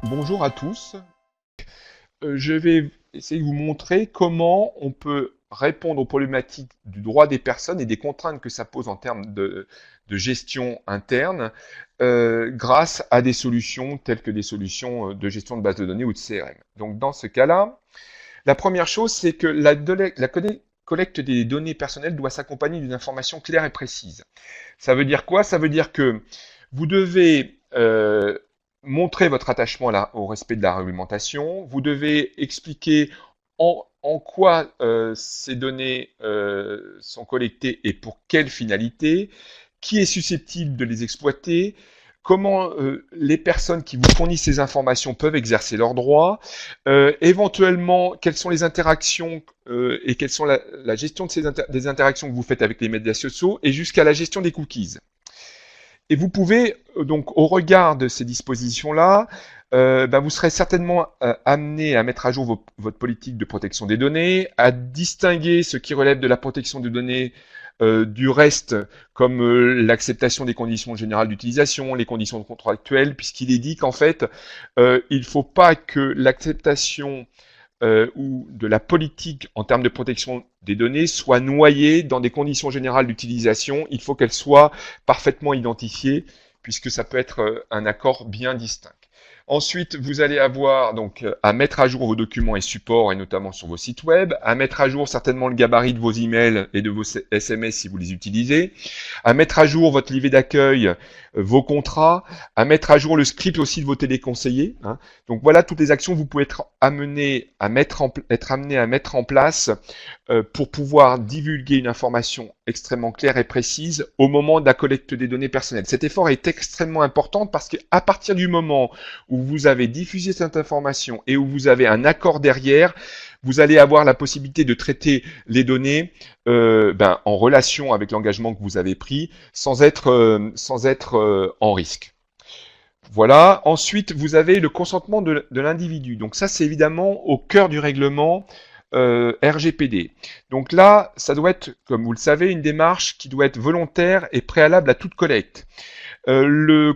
Bonjour à tous. Je vais essayer de vous montrer comment on peut répondre aux problématiques du droit des personnes et des contraintes que ça pose en termes de gestion interne grâce à des solutions telles que des solutions de gestion de base de données ou de CRM. Donc dans ce cas-là, la première chose, c'est que la collecte des données personnelles doit s'accompagner d'une information claire et précise. Ça veut dire quoi? Ça veut dire que vous devez montrer votre attachement au respect de la réglementation. Vous devez expliquer en quoi ces données sont collectées et pour quelle finalité, qui est susceptible de les exploiter, comment les personnes qui vous fournissent ces informations peuvent exercer leurs droits, éventuellement quelles sont les interactions et quelles sont la gestion de des interactions que vous faites avec les médias sociaux et jusqu'à la gestion des cookies. Et vous pouvez, donc, au regard de ces dispositions-là, vous serez certainement amené à mettre à jour votre politique de protection des données, à distinguer ce qui relève de la protection des données du reste, comme l'acceptation des conditions générales d'utilisation, les conditions contractuelles, puisqu'il est dit qu'en fait, il ne faut pas que l'acceptation ou de la politique en termes de protection des données soit noyée dans des conditions générales d'utilisation. Il faut qu'elle soit parfaitement identifiée, puisque ça peut être un accord bien distinct. Ensuite, vous allez avoir donc à mettre à jour vos documents et supports, et notamment sur vos sites web, à mettre à jour certainement le gabarit de vos emails et de vos SMS si vous les utilisez, à mettre à jour votre livret d'accueil, vos contrats, à mettre à jour le script aussi de vos téléconseillers. Hein. Donc voilà toutes les actions que vous pouvez être amené à mettre en place pour pouvoir divulguer une information extrêmement claire et précise au moment de la collecte des données personnelles. Cet effort est extrêmement important parce qu'à partir du moment où vous avez diffusé cette information et où vous avez un accord derrière, vous allez avoir la possibilité de traiter les données en relation avec l'engagement que vous avez pris sans être en risque. Voilà. Ensuite, vous avez le consentement de l'individu. Donc ça, c'est évidemment au cœur du règlement RGPD. Donc là, ça doit être, comme vous le savez, une démarche qui doit être volontaire et préalable à toute collecte. Le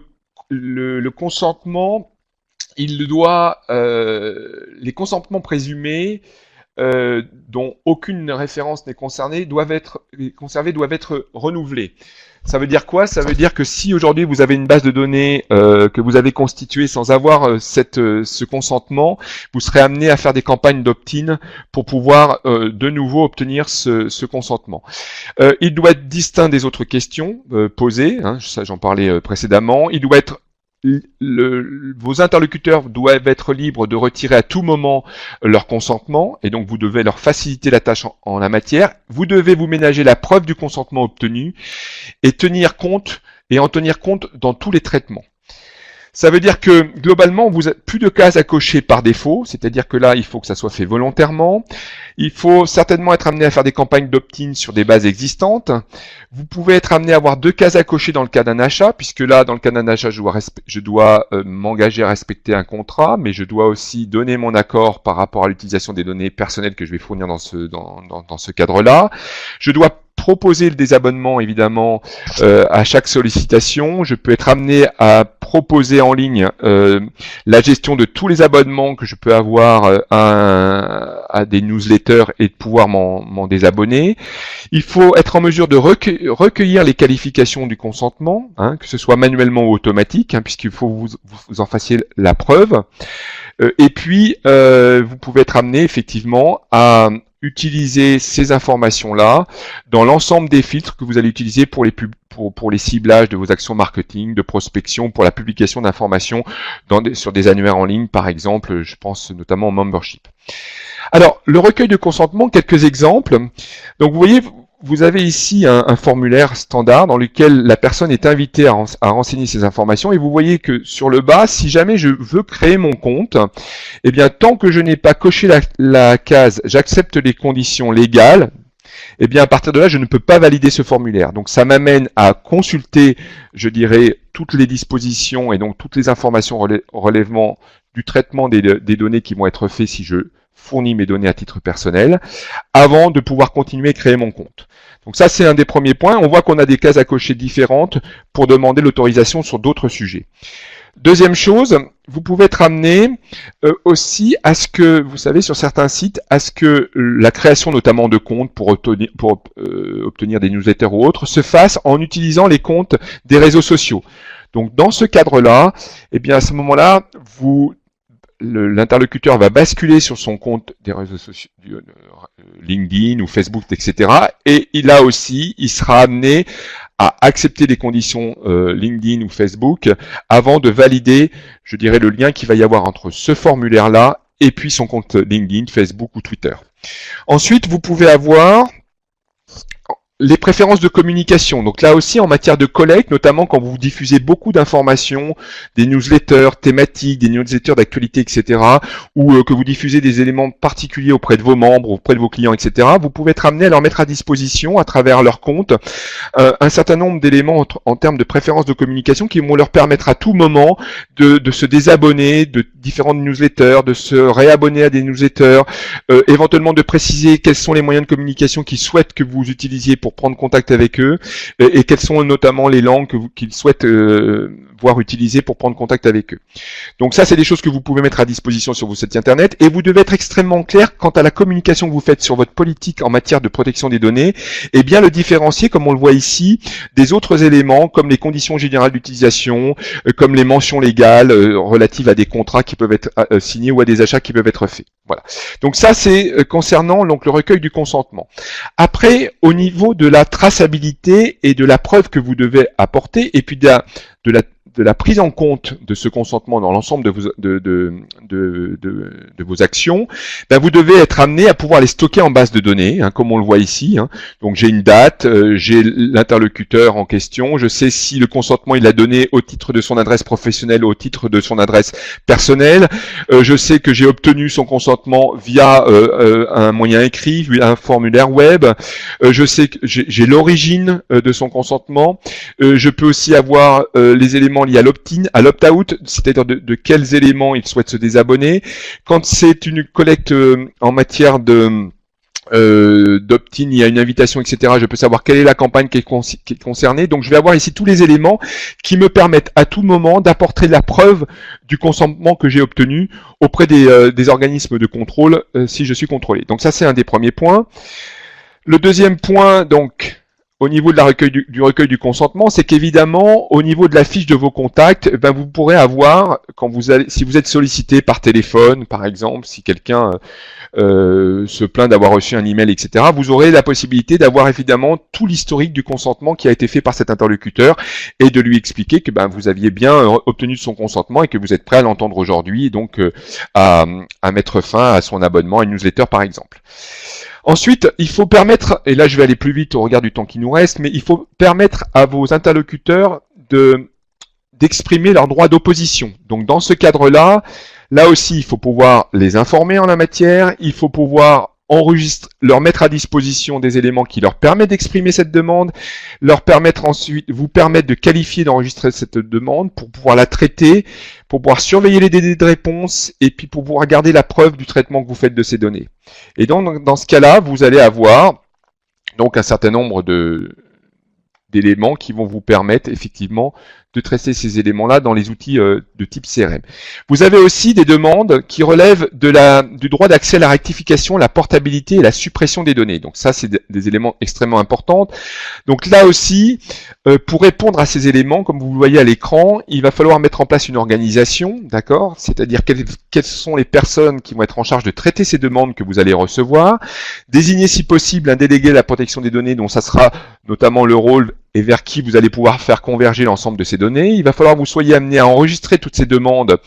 consentement, les consentements présumés dont aucune référence n'est concernée doivent être renouvelés. Ça veut dire quoi? Ça veut dire que si aujourd'hui vous avez une base de données que vous avez constituée sans avoir ce consentement, vous serez amené à faire des campagnes d'opt-in pour pouvoir de nouveau obtenir ce consentement. Il doit être distinct des autres questions posées, hein, ça j'en parlais précédemment. Il doit être vos interlocuteurs doivent être libres de retirer à tout moment leur consentement et donc vous devez leur faciliter la tâche en la matière. Vous devez vous ménager la preuve du consentement obtenu et en tenir compte dans tous les traitements. Ça veut dire que globalement, vous n'avez plus de cases à cocher par défaut, c'est-à-dire que là, il faut que ça soit fait volontairement. Il faut certainement être amené à faire des campagnes d'opt-in sur des bases existantes. Vous pouvez être amené à avoir 2 cases à cocher dans le cas d'un achat, puisque là, dans le cas d'un achat, je dois m'engager à respecter un contrat, mais je dois aussi donner mon accord par rapport à l'utilisation des données personnelles que je vais fournir dans ce cadre-là. Je dois proposer le désabonnement évidemment à chaque sollicitation. Je peux être amené à proposer en ligne la gestion de tous les abonnements que je peux avoir à des newsletters et de pouvoir m'en désabonner. Il faut être en mesure de recueillir les qualifications du consentement, hein, que ce soit manuellement ou automatique, hein, puisqu'il faut vous en fassiez la preuve. Et puis, vous pouvez être amené effectivement à utiliser ces informations-là dans l'ensemble des filtres que vous allez utiliser pour les ciblages de vos actions marketing, de prospection, pour la publication d'informations sur des annuaires en ligne, par exemple, je pense notamment au membership. Alors, le recueil de consentement, quelques exemples. Donc, vous voyez, vous avez ici un formulaire standard dans lequel la personne est invitée à renseigner ses informations et vous voyez que sur le bas, si jamais je veux créer mon compte, eh bien tant que je n'ai pas coché la case « J'accepte les conditions légales », eh bien à partir de là, je ne peux pas valider ce formulaire. Donc ça m'amène à consulter, je dirais, toutes les dispositions et donc toutes les informations relèvement du traitement des données qui vont être faits si je fournis mes données à titre personnel, avant de pouvoir continuer à créer mon compte. Donc ça, c'est un des premiers points. On voit qu'on a des cases à cocher différentes pour demander l'autorisation sur d'autres sujets. Deuxième chose, vous pouvez être amené aussi à ce que, vous savez, sur certains sites, à ce que la création notamment de comptes pour obtenir des newsletters ou autres se fasse en utilisant les comptes des réseaux sociaux. Donc dans ce cadre-là, eh bien à ce moment-là, l'interlocuteur va basculer sur son compte des réseaux sociaux, LinkedIn ou Facebook, etc. Et il sera amené à accepter les conditions LinkedIn ou Facebook avant de valider, je dirais, le lien qu'il va y avoir entre ce formulaire-là et puis son compte LinkedIn, Facebook ou Twitter. Ensuite, vous pouvez avoir les préférences de communication. Donc là aussi, en matière de collecte, notamment quand vous diffusez beaucoup d'informations, des newsletters thématiques, des newsletters d'actualité, etc., ou que vous diffusez des éléments particuliers auprès de vos membres, auprès de vos clients, etc., vous pouvez être amené à leur mettre à disposition, à travers leur compte, un certain nombre d'éléments en termes de préférences de communication qui vont leur permettre à tout moment de se désabonner de différentes newsletters, de se réabonner à des newsletters, éventuellement de préciser quels sont les moyens de communication qu'ils souhaitent que vous utilisiez pour prendre contact avec eux et quelles sont notamment les langues qu'ils souhaitent voir utilisées pour prendre contact avec eux. Donc ça, c'est des choses que vous pouvez mettre à disposition sur vos sites internet et vous devez être extrêmement clair quant à la communication que vous faites sur votre politique en matière de protection des données et bien le différencier, comme on le voit ici, des autres éléments comme les conditions générales d'utilisation, comme les mentions légales relatives à des contrats qui peuvent être signés ou à des achats qui peuvent être faits. Voilà. Donc ça, c'est concernant donc le recueil du consentement. Après, au niveau de la traçabilité et de la preuve que vous devez apporter, et puis de la prise en compte de ce consentement dans l'ensemble de vos actions, ben vous devez être amené à pouvoir les stocker en base de données, hein, comme on le voit ici. Hein. Donc j'ai une date, j'ai l'interlocuteur en question, je sais si le consentement il l'a donné au titre de son adresse professionnelle ou au titre de son adresse personnelle, je sais que j'ai obtenu son consentement via un moyen écrit, via un formulaire web, je sais que j'ai l'origine de son consentement, je peux aussi avoir les éléments liés à l'opt-in, à l'opt-out, c'est-à-dire de quels éléments il souhaite se désabonner. Quand c'est une collecte en matière d'opt-in, il y a une invitation, etc. Je peux savoir quelle est la campagne qui est concernée. Donc je vais avoir ici tous les éléments qui me permettent à tout moment d'apporter la preuve du consentement que j'ai obtenu auprès des organismes de contrôle si je suis contrôlé. Donc ça, c'est un des premiers points. Le deuxième point, donc, au niveau de la du recueil du consentement, c'est qu'évidemment, au niveau de la fiche de vos contacts, ben vous pourrez avoir, si vous êtes sollicité par téléphone, par exemple, si quelqu'un se plaint d'avoir reçu un email, etc., vous aurez la possibilité d'avoir évidemment tout l'historique du consentement qui a été fait par cet interlocuteur et de lui expliquer que ben vous aviez bien obtenu son consentement et que vous êtes prêt à l'entendre aujourd'hui, et donc à mettre fin à son abonnement à une newsletter, par exemple. Ensuite, il faut permettre, et là je vais aller plus vite au regard du temps qui nous reste, mais il faut permettre à vos interlocuteurs d'exprimer leur droit d'opposition. Donc dans ce cadre-là, là aussi il faut pouvoir les informer en la matière, il faut pouvoir leur mettre à disposition des éléments qui leur permettent d'exprimer cette demande, vous permettre de qualifier, d'enregistrer cette demande pour pouvoir la traiter, pour pouvoir surveiller les délais de réponse et puis pour pouvoir garder la preuve du traitement que vous faites de ces données. Et donc dans ce cas-là, vous allez avoir donc un certain nombre d'éléments qui vont vous permettre effectivement de traiter ces éléments-là dans les outils de type CRM. Vous avez aussi des demandes qui relèvent du droit d'accès à la rectification, la portabilité et la suppression des données. Donc ça, c'est des éléments extrêmement importants. Donc là aussi, pour répondre à ces éléments, comme vous le voyez à l'écran, il va falloir mettre en place une organisation, d'accord ? C'est-à-dire quelles sont les personnes qui vont être en charge de traiter ces demandes que vous allez recevoir, désigner si possible un délégué à la protection des données, dont ça sera notamment le rôle et vers qui vous allez pouvoir faire converger l'ensemble de ces données. Il va falloir que vous soyez amené à enregistrer toutes ces demandes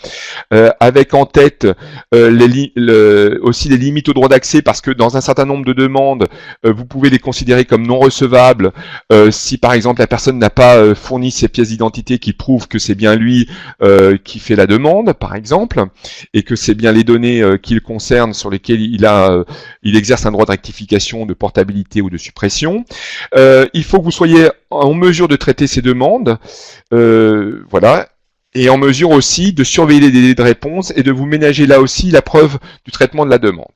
avec en tête aussi les limites au droit d'accès, parce que dans un certain nombre de demandes, vous pouvez les considérer comme non recevables si par exemple la personne n'a pas fourni ses pièces d'identité qui prouvent que c'est bien lui qui fait la demande, par exemple, et que c'est bien les données qu'il concerne sur lesquelles il exerce un droit de rectification, de portabilité ou de suppression. Il faut que vous soyez en mesure de traiter ces demandes, voilà, et en mesure aussi de surveiller les délais de réponse et de vous ménager là aussi la preuve du traitement de la demande.